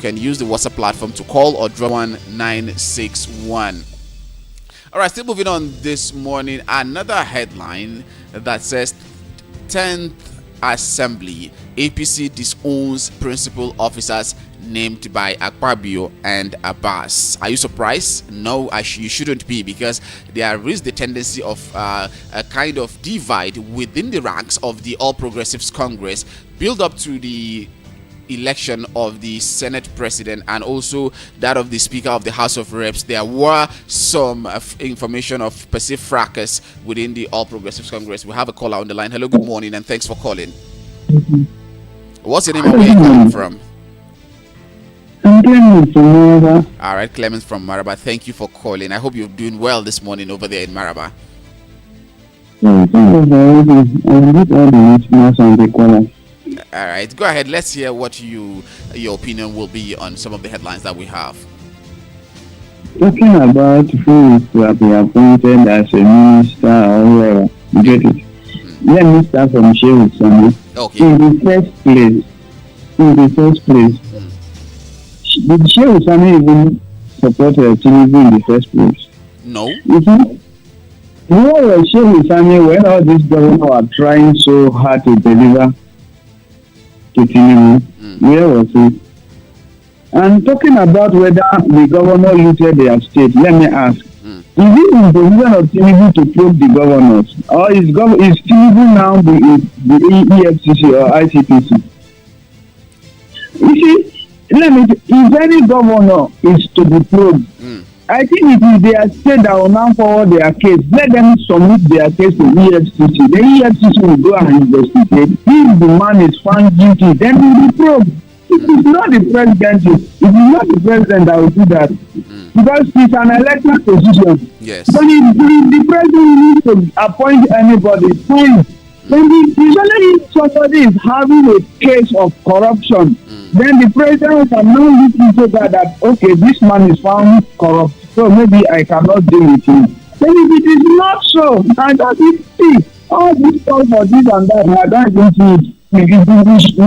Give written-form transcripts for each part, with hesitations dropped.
can use the WhatsApp platform to call or drop 1961. All right, still moving on this morning. Another headline that says 10th Assembly, APC disowns principal officers named by Akpabio and Abbas. Are you surprised? No, you shouldn't be, because there is the tendency of a kind of divide within the ranks of the All Progressives Congress build up to the election of the Senate President and also that of the Speaker of the House of Reps. There were some information of perceived fracas within the All Progressives Congress. We have a caller on the line. Hello, good morning, and thanks for calling. What's your name and where are you calling from? I'm Clement from Maraba. All right, Clement from Maraba. Thank you for calling. I hope you're doing well this morning over there in Maraba. Thank you for having all the listeners and the callers. All right, go ahead. Let's hear what your opinion will be on some of the headlines that we have. Talking about who is to be appointed as a minister or whoever, you get it. Let me start from Shehu Sani. Okay. In the first place, did Shehu Sani even support Tinubu in the first place? No. You see, where was Shehu Sani when all these governors are trying so hard to deliver to Tinubu? Where was he? And talking about whether the governor looted their state, let me ask. Is it in the position of Tinubu to probe the governors? Or is Tinubu now the EFCC or ICPC? You see, if any governor is to be probed, I think it is their state that will now forward their case. Let them submit their case to EFCC. The EFCC will go and investigate. If the man is found guilty, then he will be probed. It is not the president. It is not the president that will do that. Because it's an elected position. Yes. But if the president needs to appoint anybody, fine. When usually somebody is having a case of corruption, then the president can now look into that, okay, this man is found corrupt, so maybe I cannot deal with him. Then if it is not so, and that is see, all this talk for this and that, I don't think we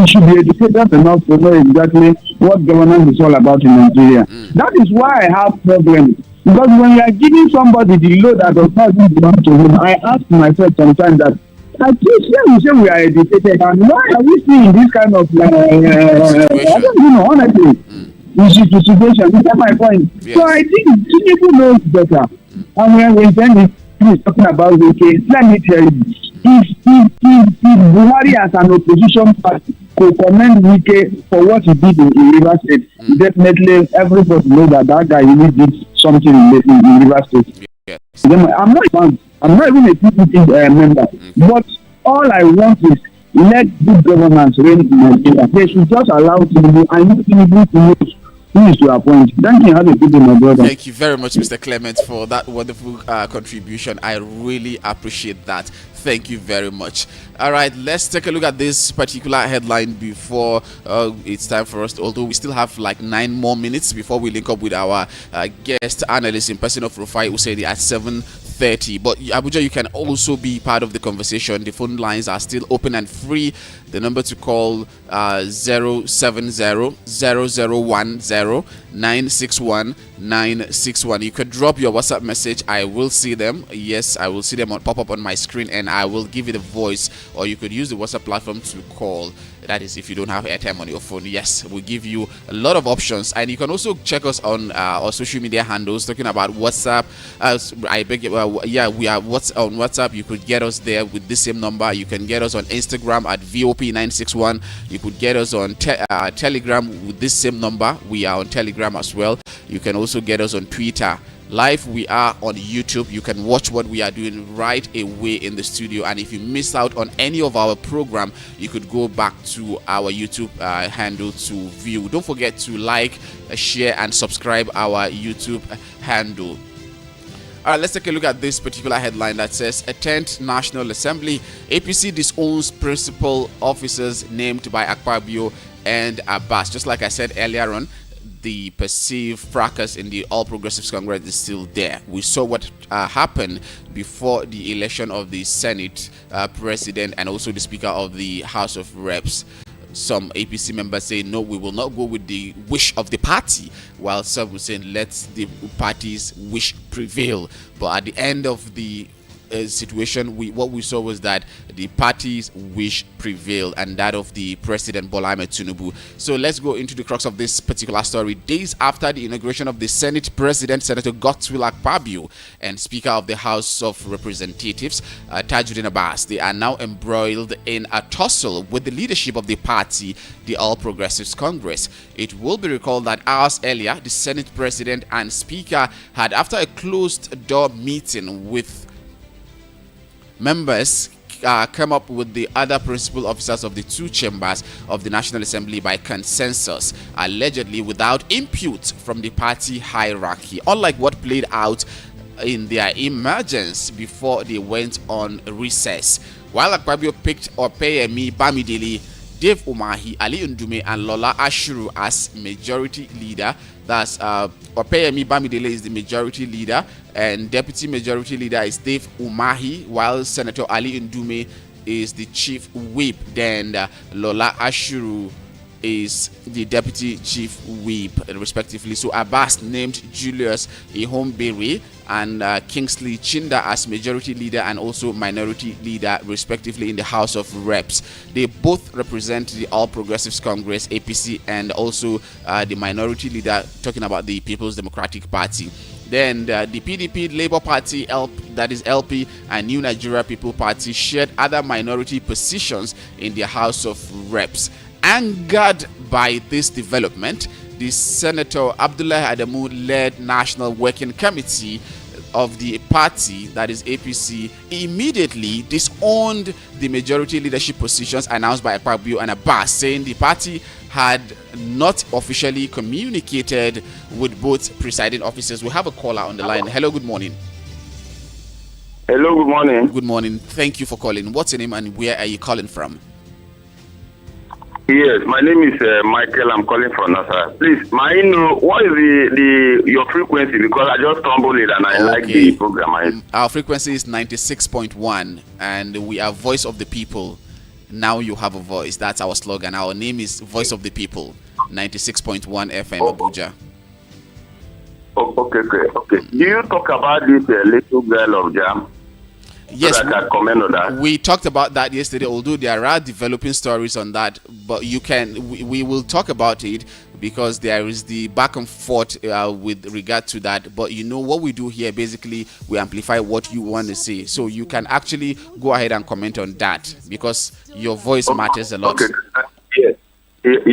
should be educated enough to know exactly what governance is all about in Nigeria. That is why I have problems. Because when you are giving somebody the load that does not belong to him, I ask myself sometimes that, I think we are educated, and why are we seeing this kind of I don't know, honestly, situation. That's my point. Yes. So I think people know better. And when we is talking about the case, let me tell you, if Buhari as an opposition party could commend Wike for what he did in Rivers State, definitely everybody knows that guy really did something in Rivers State. Yes. I'm not even a PPP member, but all I want is let good governance reign in Nigeria. They should just allow Tinubu. I need Tinubu to know who is to appoint. Thank you. Have a good day, my brother. Thank you very much, Mr. Clement, for that wonderful contribution. I really appreciate that. Thank you very much. All right, let's take a look at this particular headline before it's time for us to, although we still have like 9 more minutes before we link up with our guest analyst in person of Rufai Usedi at 7:30. But Abuja, you can also be part of the conversation. The phone lines are still open and free. The number to call 070-0010-961-961. You could drop your WhatsApp message. I will see them. Yes, I will see them pop up on my screen, and I will give it a voice. Or you could use the WhatsApp platform to call. That is if you don't have airtime on your phone. Yes, we'll give you a lot of options. And you can also check us on our social media handles, talking about WhatsApp. I beg you, we are on WhatsApp. You could get us there with the same number. You can get us on Instagram at VOP961. You could get us on Telegram with this same number. We are on Telegram as well. You can also get us on Twitter. Live, we are on YouTube. You can watch what we are doing right away in the studio. And if you missed out on any of our program, you could go back to our YouTube handle to view. Don't forget to like, share, and subscribe our YouTube handle. All right, let's take a look at this particular headline that says, a 10th National Assembly, APC disowns principal officers named by Akpabio and Abbas. Just like I said earlier on, the perceived fracas in the All Progressives Congress is still there. We saw what happened before the election of the Senate President and also the Speaker of the House of Reps. some APC members say, no, we will not go with the wish of the party, while some will say, let the party's wish prevail. But at the end of the situation, what we saw was that the party's wish prevailed, and that of the President Bola Ahmed Tinubu. So let's go into the crux of this particular story. Days after the inauguration of the Senate President, Senator Godswill Akpabio, and Speaker of the House of Representatives, Tajuddin Abbas, they are now embroiled in a tussle with the leadership of the party, the All Progressives Congress. It will be recalled that hours earlier, the Senate President and Speaker had, after a closed-door meeting with members, come up with the other principal officers of the two chambers of the National Assembly by consensus, allegedly without input from the party hierarchy, unlike what played out in their emergence before they went on recess. While Akpabio picked Opeyemi Bamidele, Dave Umahi, Ali Ndume, and Lola Ashuru as majority leader. That's Opeyemi Bamidele is the majority leader, and deputy majority leader is Dave Umahi, while Senator Ali Ndume is the chief whip. Then Lola Ashuru is the deputy chief whip, respectively. So Abbas named Julius Ihombere and Kingsley Chinda as majority leader and also minority leader, respectively, in the House of Reps. They both represent the All Progressives Congress, APC, and also the minority leader, talking about the People's Democratic Party. Then the PDP, Labour Party, that is LP, and New Nigeria People Party shared other minority positions in the House of Reps. Angered by this development, the Senator Abdullah Adamu-led National Working Committee of the party, that is APC, immediately disowned the majority leadership positions announced by Akpabio and Abbas, saying the party had not officially communicated with both presiding officers. We have a caller on the line. Hello, good morning. Hello, good morning. Good morning. Thank you for calling. What's your name and where are you calling from? Yes, my name is Michael. I'm calling from NASA. Please, may I know what is your frequency, because I just stumbled it and I like the program. Our frequency is 96.1 and we are Voice of the People. Now you have a voice. That's our slogan. Our name is Voice of the People, 96.1 FM Abuja. Okay. Do you talk about this little girl of Jam? Yes, so that I comment on that. We talked about that yesterday, although there are developing stories on that, but we will talk about it because there is the back and forth with regard to that. But you know what we do here, basically we amplify what you want to say, so you can actually go ahead and comment on that because your voice matters a lot. Yes. This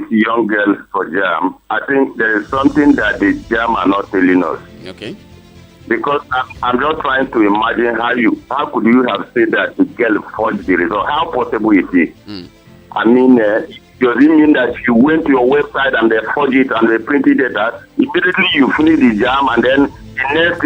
young girl for Jam, I think there is something that the Jam are not telling us. Okay. Because I'm just trying to imagine how could you have said that the girl forged the result? How possible is it? I mean, does it mean that you went to your website and they forged it and they printed it out? Immediately you finish the jam, and then the next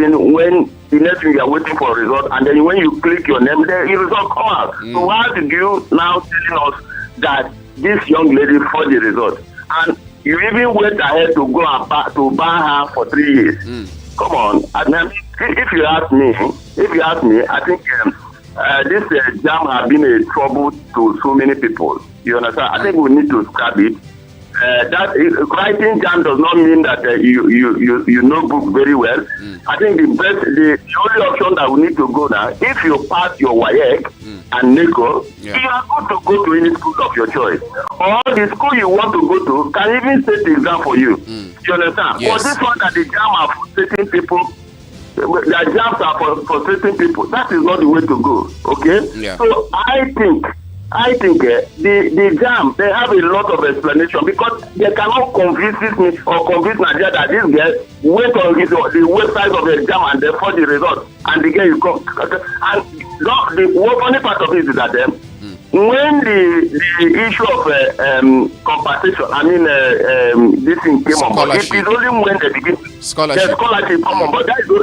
thing you are waiting for a result, and then when you click your name, the result comes out. So why did you now telling us that this young lady forged the result? And you even went ahead to go and to ban her for 3 years. Come on, I mean, if you ask me, I think this jam has been a trouble to so many people. You understand? I think we need to scrap it. Writing jam does not mean that you know book very well. I think the only option that we need to go now, if you pass your WAEC and NECO, you are good to go to any school of your choice. Or the school you want to go to can even set the exam for you. You understand? Yes. But this one that the jam are for certain people, the jams are for certain people. That is not the way to go. Okay? Yeah. So I think the jam, they have a lot of explanation because they cannot convince me or convince Nigeria that this girl went on the website of the jam and they forged the result and the girl is come. And the funny part of it is that when the issue of compensation, I mean this thing came on, it is only when they begin scholarship come on, but that is the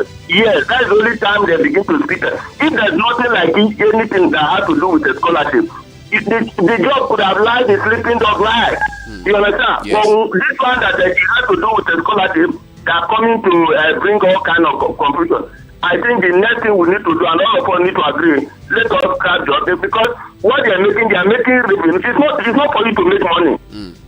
only time they begin to speak. If there's nothing like anything that has to do with the scholarship, the job could have lied the sleeping dog life. You understand? Yes. But this one that it has to do with the scholarship, they are coming to bring all kind of confusion. I think the next thing we need to do, and all of us need to agree, let us scrap judgment, because what they are making revenue. It's not for you to make money.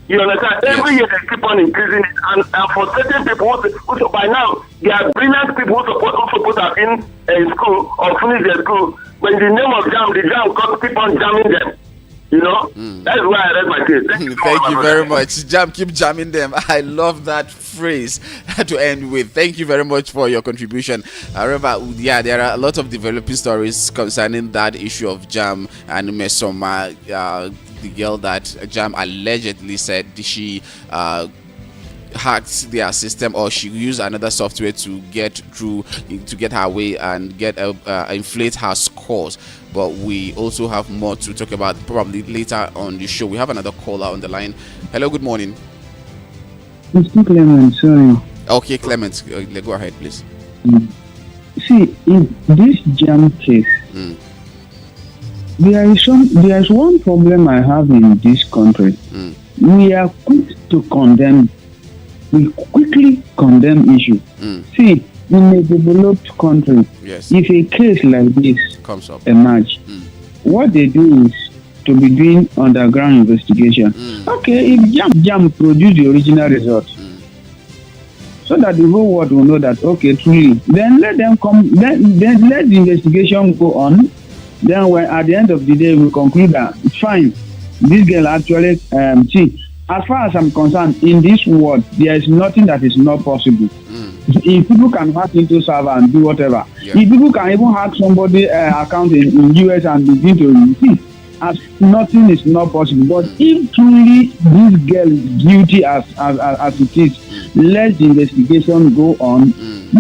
You understand? Yes. Every year they keep on increasing it, and for certain people who by now they are brilliant people who supposed to have been in school or finish their school. When the name of jam, the jam keep on jamming them. You know, that's why I read my case. Thank you very much. Jam, keep jamming them. I love that phrase to end with. Thank you very much for your contribution. However, yeah, there are a lot of developing stories concerning that issue of jam and Mesoma, the girl that jam allegedly said she hacked their system, or she used another software to get through, to get her way and get inflate her scores. But we also have more to talk about probably later on the show. We have another caller on the line. Hello, good morning. Mr. Clement, sorry. Okay, Clement, go ahead, please. See, in this jam case, there is one problem I have in this country. We are quick to condemn. We quickly condemn issues. See, in a developed country, Yes. if a case like this Comes up. emerge, what they do is to be doing underground investigation. Okay, if jam produce the original result, so that the whole world will know that, okay, truly, then let them come, then let the investigation go on. Then when at the end of the day we conclude that it's fine, this girl actually see, as far as I'm concerned, in this world there is nothing that is not possible. If people can hack into server and do whatever, if people can even hack somebody account in US and begin to see, as nothing is not possible. But if truly this girl is guilty as it is, let the investigation go on.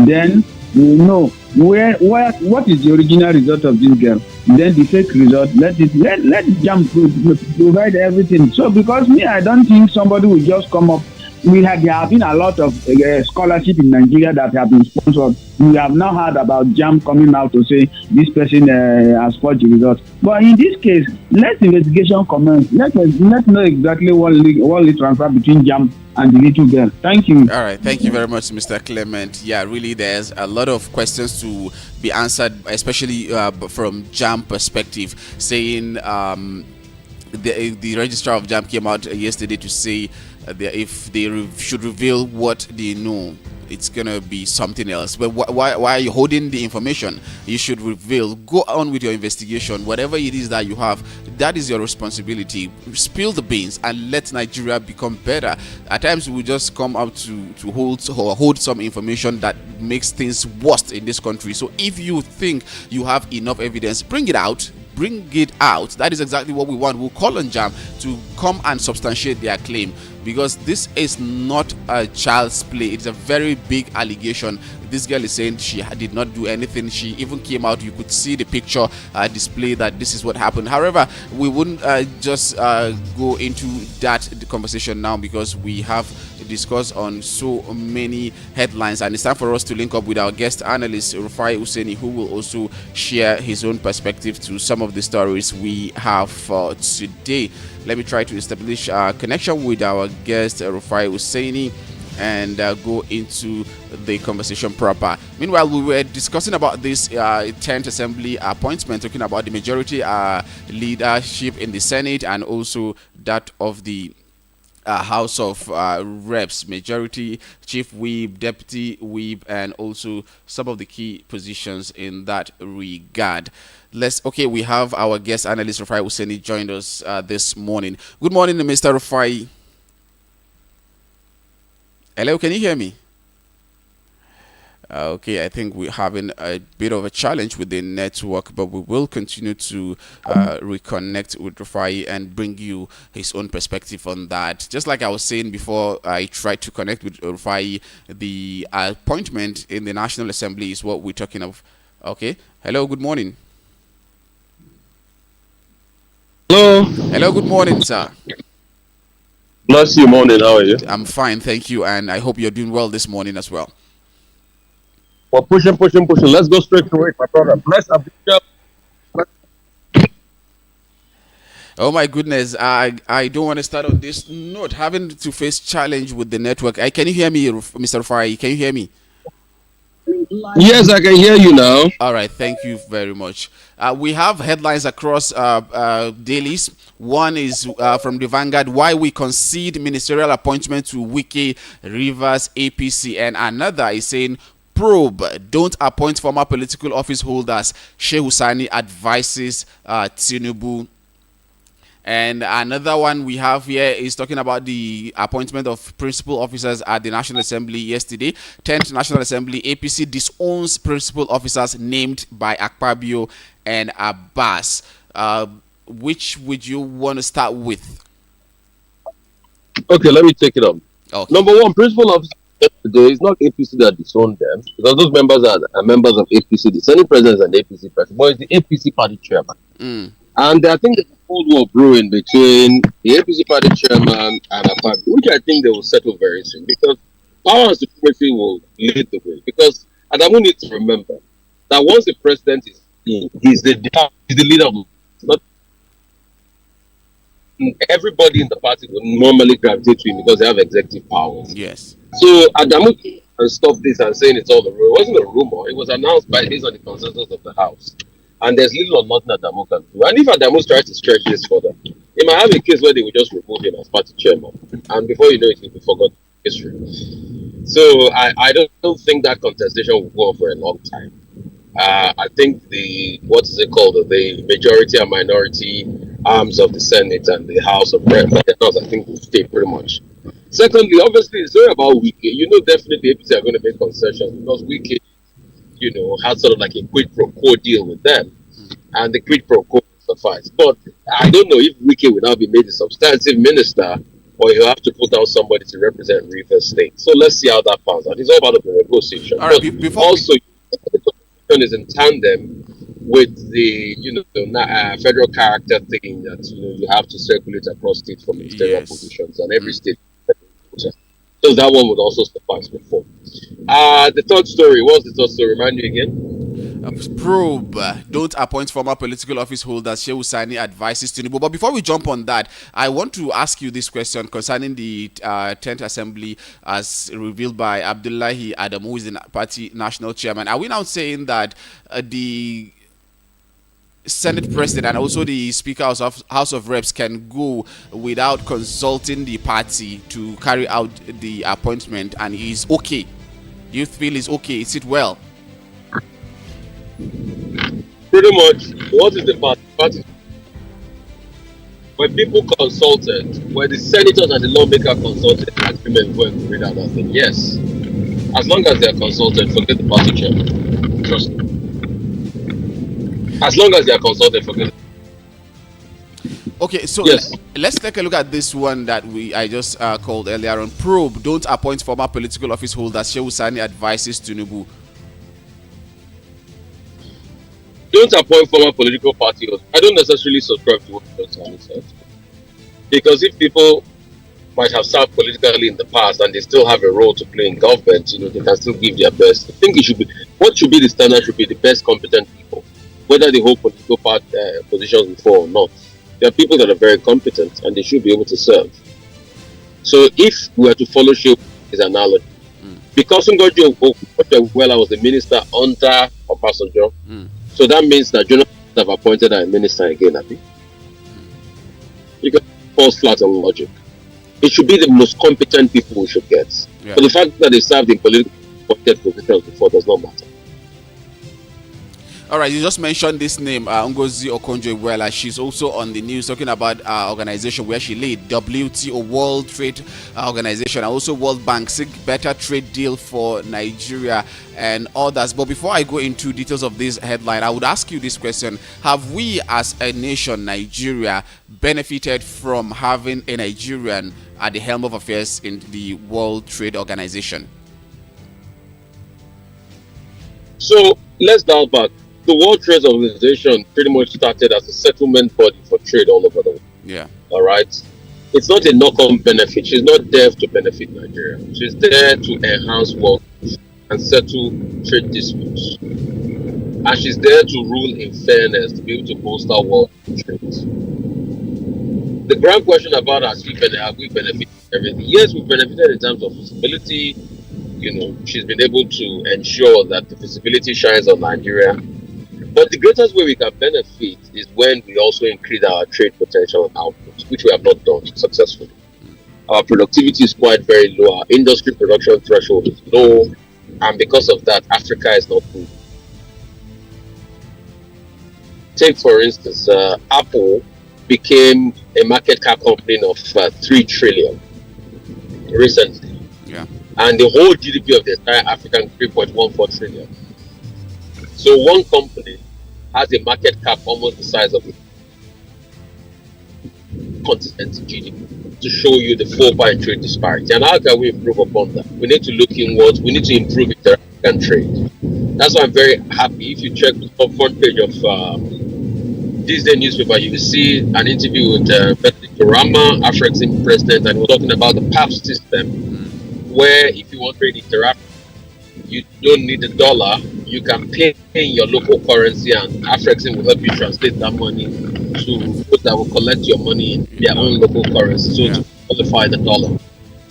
Then we know what is the original result of this girl. Then the fake result, let jam provide everything. So because me, I don't think somebody will just come up. There have been a lot of scholarship in Nigeria that have been sponsored. We have now heard about JAM coming out to say this person has forged the results. But in this case, let the investigation commence. Let's know exactly what will transfer between JAM and the little girl. Thank you. All right, thank you very much, Mr. Clement. Yeah, really, there's a lot of questions to be answered, especially from JAM perspective, saying the registrar of JAM came out yesterday to say if they should reveal what they know, it's gonna be something else. But why are you holding the information? You should reveal. Go on with your investigation. Whatever it is that you have, that is your responsibility. Spill the beans and let Nigeria become better. At times we just come out to hold some information that makes things worse in this country. So if you think you have enough evidence, bring it out. That is exactly what we want. We'll call on JAM to come and substantiate their claim, because this is not a child's play. It's a very big allegation. This girl is saying she did not do anything. She even came out, you could see the picture display that this is what happened. However, we wouldn't just go into the conversation now, because we have discussed on so many headlines, and it's time for us to link up with our guest analyst Rufai Hussaini, who will also share his own perspective to some of the stories we have for today. Let me try to establish a connection with our guest Rufai Hussaini and go into the conversation proper. Meanwhile, we were discussing about this 10th Assembly appointment, talking about the majority leadership in the Senate and also that of the House of Reps, majority, chief whip, deputy whip, and also some of the key positions in that regard. We have our guest analyst Rufai Hussaini joined us this morning. Good morning, Mr. Rufai. Hello, can you hear me? Okay, I think we're having a bit of a challenge with the network, but we will continue to reconnect with Rufai and bring you his own perspective on that. Just like I was saying before, I tried to connect with Rufai. The appointment in the National Assembly is what we're talking of. Okay. Hello, good morning. Hello. Hello, good morning, sir. Bless you, morning. How are you? I'm fine, thank you, and I hope you're doing well this morning as well. Well, pushing. Let's go straight to it, my brother. Bless Abuja. Oh my goodness, I don't want to start on this note. Having to face challenge with the network. Can you hear me, Mr. Rufai? Can you hear me? Yes, I can hear you now. All right, thank you very much. We have headlines across dailies. One is from the Vanguard: Why we concede ministerial appointment to Wiki Rivers APC, and another is saying probe: Don't appoint former political office holders. Sheikh Husani advises Tinubu. And another one we have here is talking about the appointment of principal officers at the National Assembly yesterday. 10th National Assembly, APC disowns principal officers named by Akpabio and Abbas. Which would you want to start with? Okay, let me take it up. Okay. Number one, principal officer today is not APC that disowned them because those members are members of APC. The Senate president is an APC president, but it's the APC party chairman. Mm. And I think there's a cold war brewing between the APC party chairman and Akpabio, which I think they will settle very soon because power and supremacy will lead the way. Because Adamu needs to remember that once the president is in, he's the leader of not everybody in the party will normally gravitate to him because they have executive powers. Yes. So Adamu can stop this and saying it's all a rumor. It wasn't a rumor. It was announced based on the consensus of the House. And there's little or nothing Adamu can do. And if Adamu tries to stretch this further, he might have a case where they will just remove him as party chairman. And before you know it, he'll be forgotten history. So I don't think that contestation will go on for a long time. I think the majority and minority arms of the Senate and the House of Reps, I think will stay pretty much. Secondly, obviously, it's not about Wike. You know, definitely APC are going to make concessions because Wike, had sort of like a quid pro quo deal with them, and the quid pro quo suffice. But I don't know if Wike will now be made a substantive minister, or he'll have to put out somebody to represent Rivers State. So let's see how that pans out. It's all about the negotiation. All right, but also, the constitution is in tandem with the federal character thing that you have to circulate across states for ministerial positions, and every state. So that one would also suffice before. The third story, what's the third story? Remind me again. Probe: Don't appoint former political office holders. Sheikh Husani advises Tinubu. But before we jump on that, I want to ask you this question concerning the 10th Assembly as revealed by Abdullahi Adam, who is the party national chairman. Are we now saying that the Senate President and also the Speaker of House of Reps can go without consulting the party to carry out the appointment, and he's okay? You feel he's okay? Is it well? Pretty much. What is the party? When people consulted, when the senators and the lawmaker consulted, the agreement went read out that thing. Yes, as long as they are consulted, forget the party chairman. Trust me. As long as they are consulted, forget it. Okay, so yes. Let's take a look at this one that I just called earlier on. Probe: Don't appoint former political office holders. Sheikh Husani advises Tinubu. Don't appoint former political party holders. I don't necessarily subscribe to what Husani said, because if people might have served politically in the past and they still have a role to play in government, they can still give their best. I think what should be the standard should be the best competent people, whether they hold political positions before or not. There are people that are very competent and they should be able to serve. So if we were to follow his analogy, because Ngozi Okonjo-Iweala was the minister under Obasanjo, so that means that Jonathan have appointed a minister again, I think. Because it falls flat on logic. It should be the most competent people we should get. Yeah. But the fact that they served in political positions before does not matter. All right, you just mentioned this name, Ngozi Okonjo-Iweala. She's also on the news talking about organization where she led, WTO, World Trade Organization, and also World Bank, seek better trade deal for Nigeria and others. But before I go into details of this headline, I would ask you this question. Have we as a nation, Nigeria, benefited from having a Nigerian at the helm of affairs in the World Trade Organization? So let's dial back. The World Trade Organization pretty much started as a settlement body for trade all over the world. Yeah. All right. It's not a knock-on benefit. She's not there to benefit Nigeria. She's there to enhance wealth and settle trade disputes. And she's there to rule in fairness, to be able to bolster world trade. The grand question about have we benefited everything? Yes, we've benefited in terms of stability, she's been able to ensure that the visibility shines on Nigeria. But the greatest way we can benefit is when we also increase our trade potential and output, which we have not done successfully. Our productivity is quite very low. Our industry production threshold is low, and because of that, Africa is not good. Take for instance, Apple became a market cap company of 3 trillion recently, Yeah. and the whole GDP of the entire African 3.14 trillion. So one company has a market cap almost the size of the continent GDP, to show you the full power and trade disparity. And how can we improve upon that? We need to look inwards. We need to improve inter-African trade. That's why I'm very happy. If you check the top front page of this day newspaper, you will see an interview with Benedict Orama, Afrexim president, and we're talking about the PAP system, where if you want trade interaction, you don't need the dollar. You can pay in your local currency, and Afrexim will help you translate that money to those that will collect your money in their own local currency, so to qualify the dollar,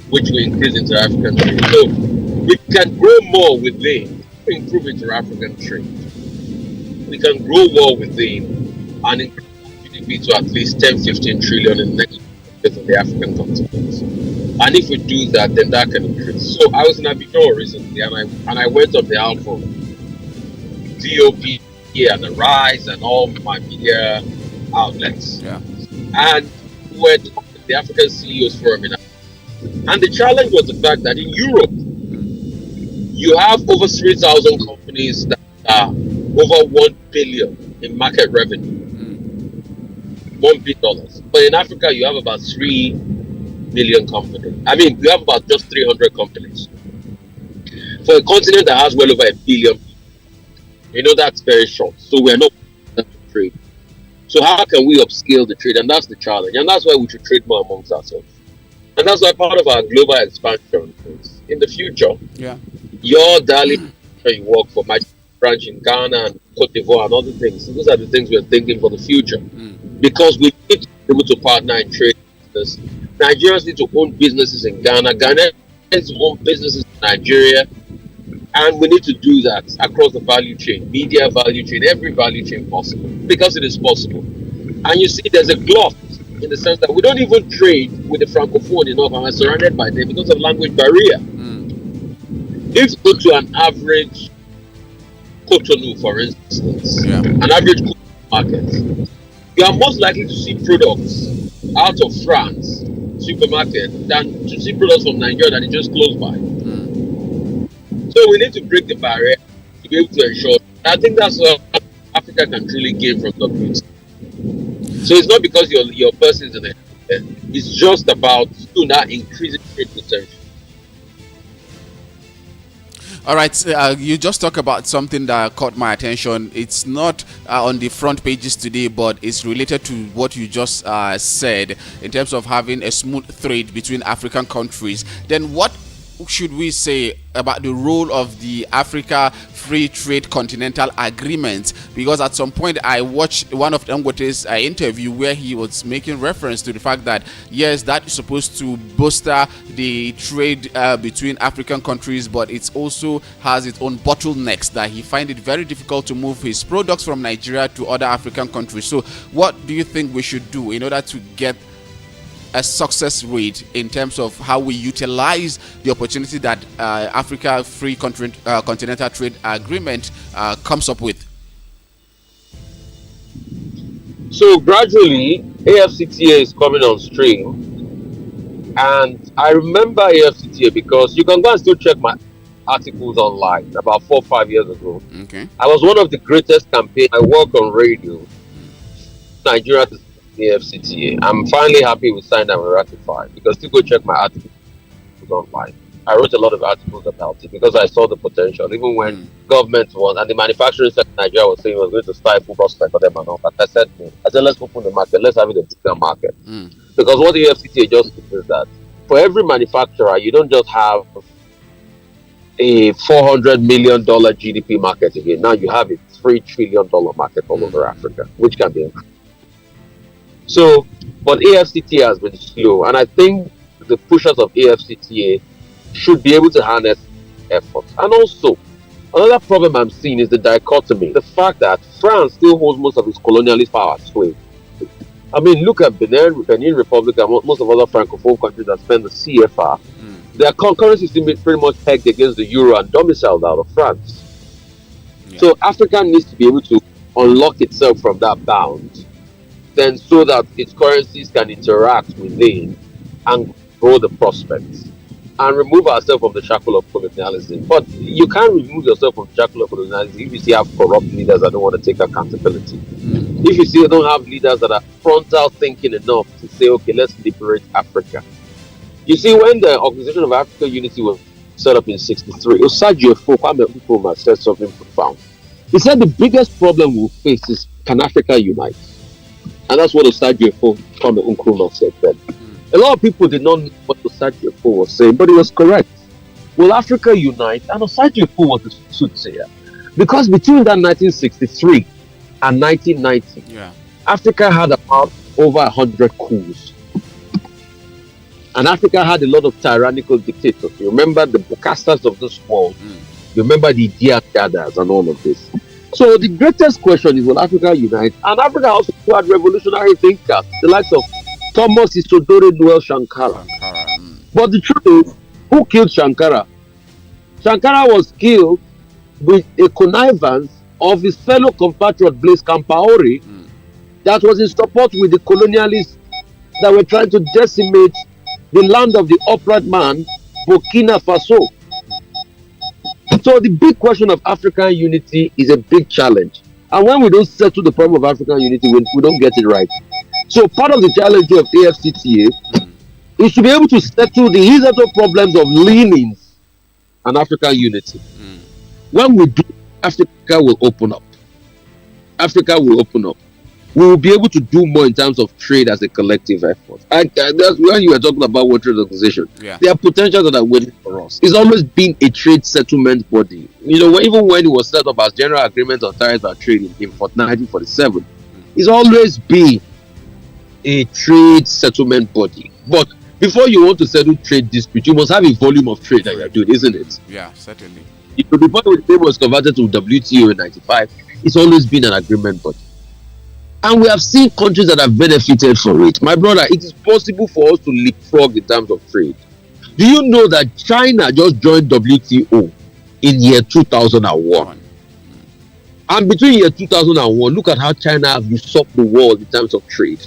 which will increase inter-African trade. So we can grow more within, improve inter-African trade. We can grow more within and increase GDP to at least 10-15 trillion in the next years of the African continent. And if we do that, then that can increase. So I was in Abidjan recently, and I went on the album DOP and the Rise and all my media outlets. Yeah. And we were at the African CEOs Forum in Africa. And the challenge was the fact that in Europe, you have over 3,000 companies that are over 1 billion in market revenue. $1 billion. But in Africa, you have about 3 million companies. I mean, you have about just 300 companies. For a continent that has well over 1 billion people, that's very short. So we're not trade. So how can we upscale the trade? And that's the challenge. And that's why we should trade more amongst ourselves. And that's why part of our global expansion is in the future. Yeah. Your darling, you work for my branch in Ghana and Cote d'Ivoire and other things. So those are the things we're thinking for the future. Because we need to be able to partner in trade business. Nigerians need to own businesses in Ghana. Ghanaians need to own businesses in Nigeria. And we need to do that across the value chain, media value chain, every value chain possible, because it is possible. And you see, there's a glut in the sense that we don't even trade with the Francophone enough, and we're surrounded by them because of language barrier. If you go to an average Cotonou, for instance, an average market, you are most likely to see products out of France supermarket than to see products from Nigeria that is just close by. So we need to break the barrier to be able to ensure. I think that's what Africa can truly gain from WTO. So it's not because your person is in it. It's just about now increasing trade potential. All right, you just talk about something that caught my attention. It's not on the front pages today, but it's related to what you just said in terms of having a smooth trade between African countries. Then what should we say about the role of the Africa Free Trade Continental Agreement? Because at some point I watched one of Dangote's interview where he was making reference to the fact that yes, that is supposed to bolster the trade between African countries, but it also has its own bottlenecks that he finds it very difficult to move his products from Nigeria to other African countries. So what do you think we should do in order to get a success rate in terms of how we utilize the opportunity that Africa Free Continental Trade Agreement comes up with? So gradually, AFCTA is coming on stream, and I remember AFCTA because you can go and still check my articles online about 4 or 5 years ago. Okay. I was one of the greatest campaigns. I worked on radio. Nigeria to the AFCTA. I'm finally happy we signed and we ratified, because still go check my articles online. I wrote a lot of articles about it because I saw the potential, even when government was and the manufacturing sector in Nigeria was saying it was going to stifle prospect for them and all that. I said let's open the market, let's have it a bigger market. Because what the AFCTA just is that for every manufacturer, you don't just have a $400 million GDP market again. Now you have a $3 trillion market all over Africa, which can be increased. So, but AFCTA has been slow, and I think the pushers of AFCTA should be able to harness efforts. And also, another problem I'm seeing is the dichotomy, the fact that France still holds most of its colonialist power sway. I mean, look at Benin Republic, and most of other francophone countries that spend the CFR. Their currency is pretty much pegged against the euro and domiciled out of France. Yeah. So Africa needs to be able to unlock itself from that bound, then so that its currencies can interact within and grow the prospects and remove ourselves from the shackle of colonialism. But you can't remove yourself from the shackle of colonialism if you still have corrupt leaders that don't want to take accountability. If you still don't have leaders that are frontal thinking enough to say, okay, let's liberate Africa. You see, when the Organization of African Unity was set up in 63, Osagyefo Kwame Nkrumah said something profound. He said the biggest problem we'll face is, can Africa unite? And that's what Osagyefo Kwame Nkrumah said then. A lot of people did not know what Osagyefo was saying, but he was correct. Will Africa unite? And Osagyefo was the soothsayer. Because between that 1963 and 1990, Africa had about over 100 coups. And Africa had a lot of tyrannical dictators. You remember the Bokastas of this world. You remember the Dia Gathers and all of this. So the greatest question is, will Africa unite? And Africa also had revolutionary thinkers, the likes of Thomas Isodore Noel Sankara. But the truth is, who killed Sankara? Sankara was killed with a connivance of his fellow compatriot Blaise Compaoré that was in support with the colonialists that were trying to decimate the land of the upright man, Burkina Faso. So the big question of African unity is a big challenge. And when we don't settle the problem of African unity, we don't get it right. So part of the challenge of AFCTA is to be able to settle the hitherto problems of leanings and African unity. When we do, Africa will open up. Africa will open up. We will be able to do more in terms of trade as a collective effort. And that's when you were talking about World Trade Organization. There are potentials that are waiting for us. It's always been a trade settlement body. You know, even when it was set up as General Agreement on Tariffs and Trade in 1947, it's always been a trade settlement body. But before you want to settle trade dispute, you must have a volume of trade that you're doing, isn't it? Yeah, certainly. Before it was converted to WTO in 95, it's always been an agreement body. And we have seen countries that have benefited from it. My brother, it is possible for us to leapfrog in terms of trade. Do you know that China just joined WTO in year 2001? And between year 2001, look at how China has usurped the world in terms of trade.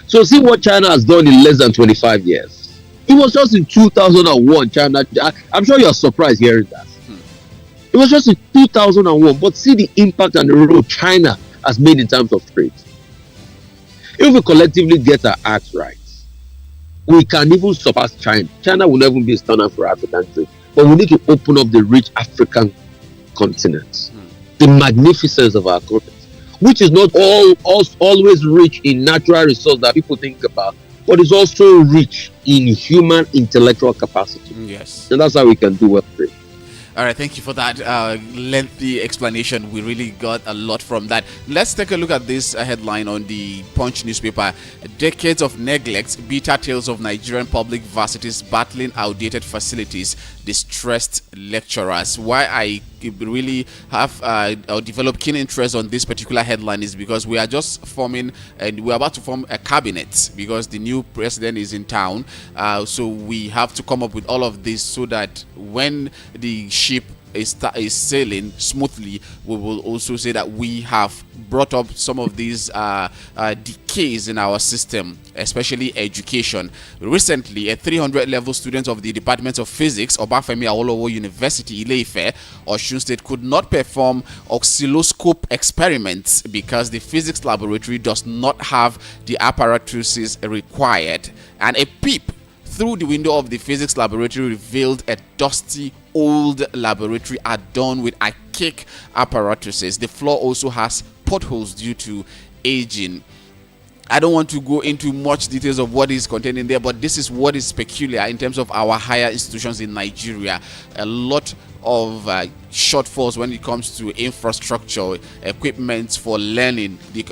So see what China has done in less than 25 years. It was just in 2001, China, I'm sure you're surprised hearing that. It was just in 2001, but see the impact and the role China has made in terms of trade. If we collectively get our acts right, we can even surpass China. China will never be a standard for African trade, but we need to open up the rich African continent, the magnificence of our continent, which is not always rich in natural resources that people think about, but is also rich in human intellectual capacity. Yes. And that's how we can do well trade. All right, thank you for that lengthy explanation. We really got a lot from that. Let's take a look at this headline on the Punch newspaper. Decades of neglect, bitter tales of Nigerian public varsities battling outdated facilities, distressed lecturers. Why I really have developed keen interest on this particular headline is because we are just forming, and we're about to form a cabinet because the new president is in town. So we have to come up with all of this so that when the ship is sailing smoothly, we will also say that we have brought up some of these decays in our system, especially education. Recently, a 300 level student of the Department of Physics, Obafemi Awolowo University, Ile-Ife, Osun State, could not perform oscilloscope experiments because the physics laboratory does not have the apparatuses required. And a peep through the window of the physics laboratory revealed a dusty old laboratory adorned with archaic apparatuses. The floor also has potholes due to aging. I don't want to go into much details of what is contained in there, but this is what is peculiar in terms of our higher institutions in Nigeria. A lot of shortfalls when it comes to infrastructure, equipment for learning, the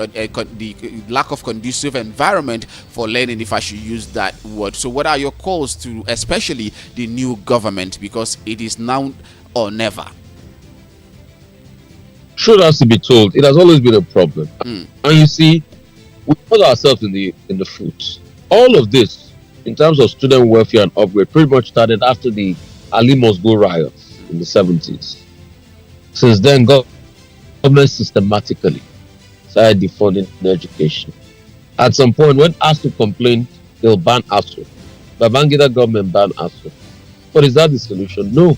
lack of conducive environment for learning, if I should use that word. So what are your calls to especially the new government, because it is now or never? Truth has to be told, it has always been a problem. And you see, we put ourselves in the foot. All of this, in terms of student welfare and upgrade, pretty much started after the Ali Must Go riots in the 70s. Since then, government systematically started defunding education. At some point, when asked to complain, they'll ban ASU. The Babangida government banned ASU. But is that the solution? No.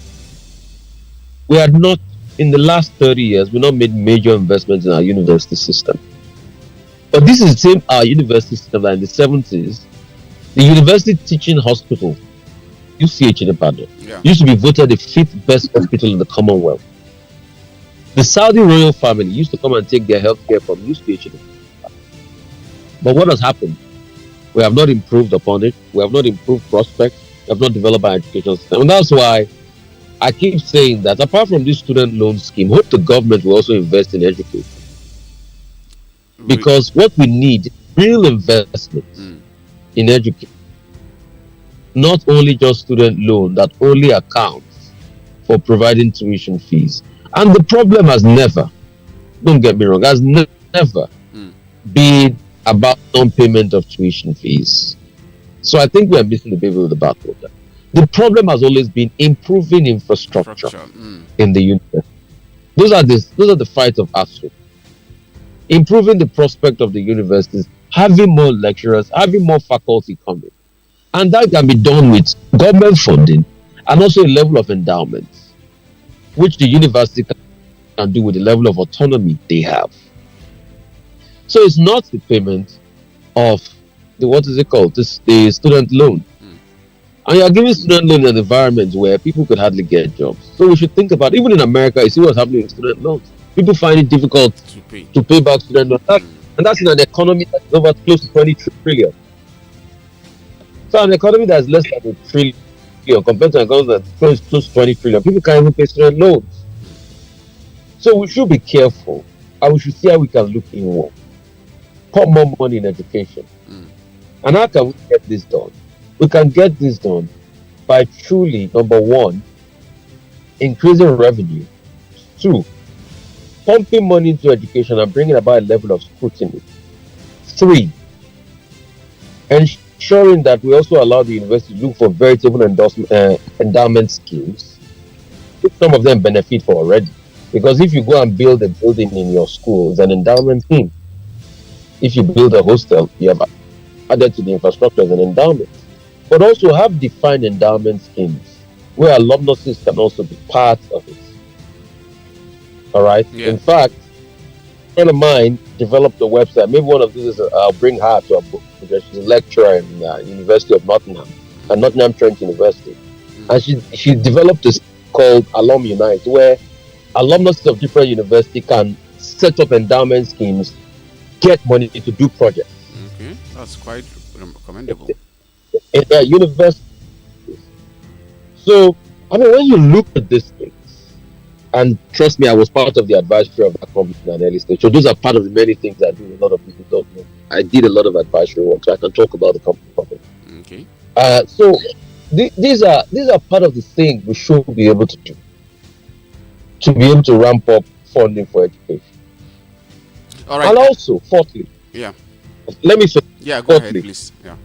We had not, in the last 30 years, we not made major investments in our university system. But this is the same our university system that in the 70s, the University Teaching Hospital, UCH in Ibadan, used to be voted the 5th best hospital in the Commonwealth. The Saudi royal family used to come and take their healthcare from UCH in Ibadan. But what has happened? We have not improved upon it. We have not improved prospects. We have not developed our education system. And that's why I keep saying that apart from this student loan scheme, hope the government will also invest in education. Because what we need is real investment in education, not only just student loan that only accounts for providing tuition fees. And the problem has never, don't get me wrong, has never been about non-payment of tuition fees. So I think we are missing the baby with the bathwater. The problem has always been improving infrastructure in the university. Those are the fights of ASU. Improving the prospect of the universities, having more lecturers, having more faculty coming. And that can be done with government funding and also a level of endowments, which the university can do with the level of autonomy they have. So it's not the payment of the student loan. And you're giving student loan in an environment where people could hardly get jobs. So we should think about, even in America, you see what's happening with student loans. People find it difficult to pay back student loans. And that's in an economy that's over close to 20 trillion. So an economy that's less than a trillion compared to an economy that's close to 20 trillion, people can't even pay student loans. So we should be careful, and we should see how we can look inward. Put more money in education. And how can we get this done? We can get this done by truly, number one, increasing revenue. 2, pumping money into education and bringing about a level of scrutiny. 3, ensuring that we also allow the university to look for veritable endowment schemes, which some of them benefit for already. Because if you go and build a building in your school, it's an endowment scheme. If you build a hostel, you have added to the infrastructure as an endowment. But also have defined endowment schemes where alumnuses can also be part of it. All right. Yeah. In fact, a friend of mine developed a website. Maybe one of these I'll bring her to a book because she's a lecturer in University of Nottingham, at Nottingham Trent University, and she developed this called Alum Unite, where alumnus of different universities can set up endowment schemes, get money to do projects. Okay, that's quite commendable. In their universities. So, I mean, when you look at these things, and trust me, I was part of the advisory of that company in an early stage. So those are part of the many things I do. A lot of people don't know. I did a lot of advisory work, so I can talk about the company properly. Okay. So these are part of the things we should be able to do to be able to ramp up funding for education. All right. And also, fourthly, let me say, go ahead, please. Yeah.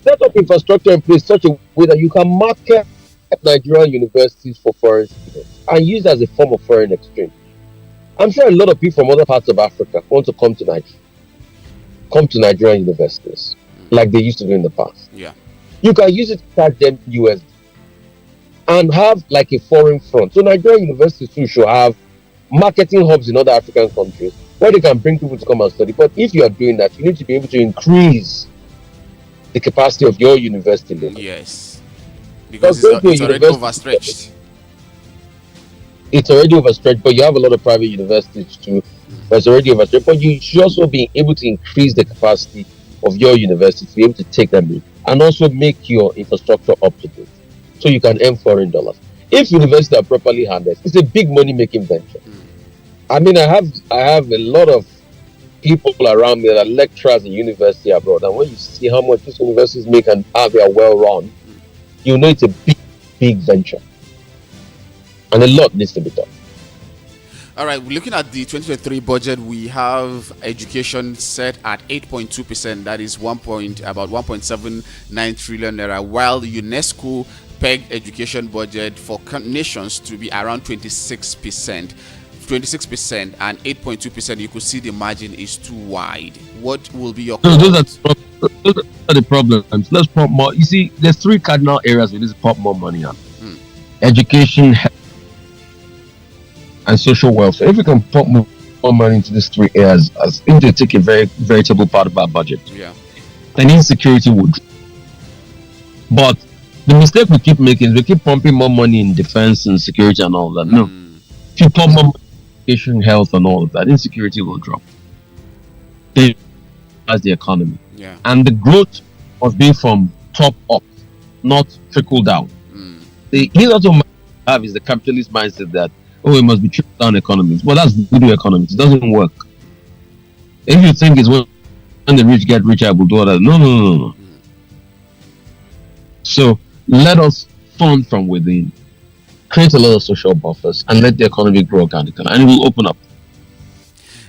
Set up infrastructure in place such a way that you can market Nigerian universities for foreign students and use it as a form of foreign exchange. I'm sure a lot of people from other parts of Africa want to come to Nigerian universities like they used to do in the past. Yeah. You can use it to charge them USD and have like a foreign front. So Nigerian universities too should have marketing hubs in other African countries where they can bring people to come and study. But if you are doing that, you need to be able to increase the capacity of your university level. Yes. Because it's already overstretched. It's already overstretched, but you have a lot of private universities too But it's already overstretched. But you should also be able to increase the capacity of your university to be able to take them in and also make your infrastructure up to date so you can earn foreign dollars. If universities are properly handled, it's a big money making venture. I mean, I have a lot of people around me that are lecturers in university abroad, and when you see how much these universities make and how they are well run, you know it's a big venture, and a lot needs to be done. All right, looking at the 2023 budget, we have education set at 8.2%. That is about 1.79 trillion naira, while UNESCO pegged education budget for nations to be around 26%. 26% and 8.2%. You could see the margin is too wide. What will be your those are the problems. Let's pump more. You see, there's three cardinal areas we need to pump more money on: education, health, and social welfare. If we can pump more money into these three areas, as if they take a very veritable part of our budget, then insecurity would. But the mistake we keep making is we keep pumping more money in defense and security and all that. No, if you pump more money in education, health, and all of that, insecurity will drop. As the economy, and the growth must be from top up, not trickle down. The also have is the capitalist mindset that it must be trickle down economies. Well, that's voodoo economics. It doesn't work. If you think it's when the rich get richer, will do that. No. So let us fund from within, create a lot of social buffers, and let the economy grow organically, and it will open up.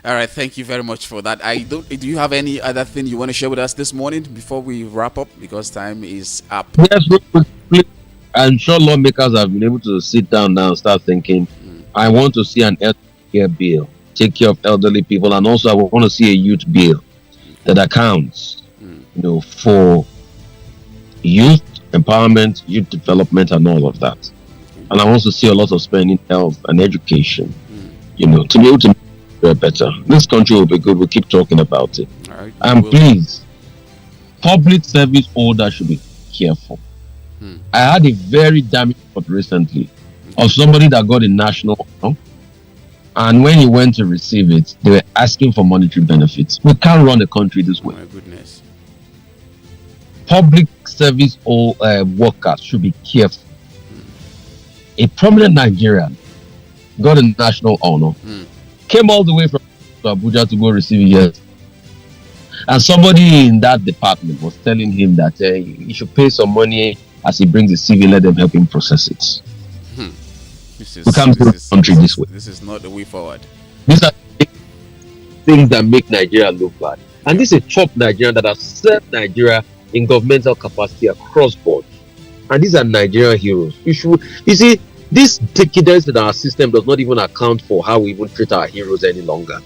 All right, thank you very much for that. Do you have any other thing you want to share with us this morning before we wrap up, because time is up? Yes, I'm sure lawmakers have been able to sit down now and start thinking. I want to see an healthcare bill, take care of elderly people, and also I want to see a youth bill that accounts, for youth empowerment, youth development, and all of that. And I want to see a lot of spending health and education, to be able to make better. This country will be good. We'll keep talking about it. Right, and please, public service holders should be careful. I had a very damning report recently of somebody that got a national honor, and when he went to receive it, they were asking for monetary benefits. We can't run the country this way. My goodness. Public service workers should be careful. A prominent Nigerian got a national honor, came all the way from Abuja to go receive it. Yes. And somebody in that department was telling him that he should pay some money as he brings the CV, let them help him process it. We can't do the country this way. This is not the way forward. These are things that make Nigeria look bad. And this is a top Nigerian that has served Nigeria in governmental capacity across board. And these are Nigerian heroes. You see, this decadence in our system does not even account for how we even treat our heroes any longer.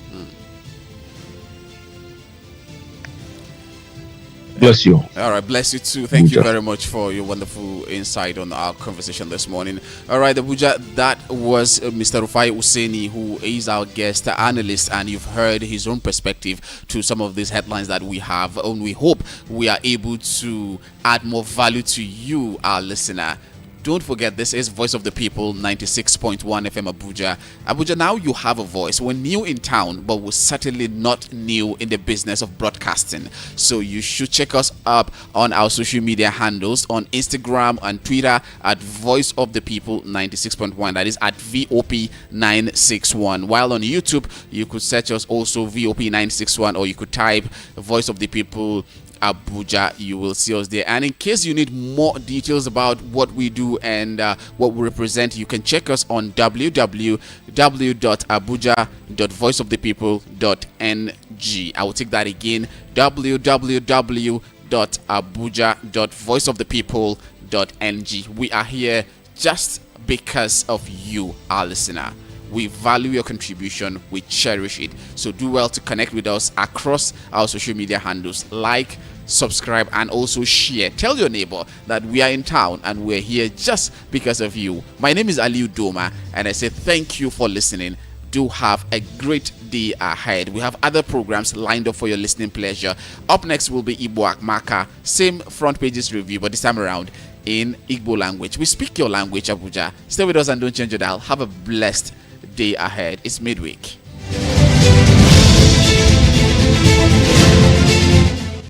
Bless you. All right, bless you too. Thank you very much for your wonderful insight on our conversation this morning. All right, Abuja, that was Mr. Rufai Hussaini, who is our guest analyst, and you've heard his own perspective to some of these headlines that we have, and we hope we are able to add more value to you, our listener. Don't forget, this is Voice of the People, 96.1 FM Abuja. Abuja, now you have a voice. We're new in town, but we're certainly not new in the business of broadcasting. So you should check us up on our social media handles on Instagram and Twitter at Voice of the People 96.1. That is at VOP961. While on YouTube, you could search us also VOP961, or you could type Voice of the People Abuja. You will see us there. And in case you need more details about what we do and what we represent, you can check us on www.abuja.voiceofthepeople.ng. I will take that again: www.abuja.voiceofthepeople.ng. We are here just because of you, our listener. We value your contribution. We cherish it. So do well to connect with us across our social media handles. Like, subscribe, and also share. Tell your neighbor that we are in town and we're here just because of you. My name is Aliu Doma, and I say thank you for listening. Do have a great day ahead. We have other programs lined up for your listening pleasure. Up next will be Igbo Akmaka. Same front pages review, but this time around in Igbo language. We speak your language, Abuja. Stay with us and don't change your dial. Have a blessed day ahead. It's midweek.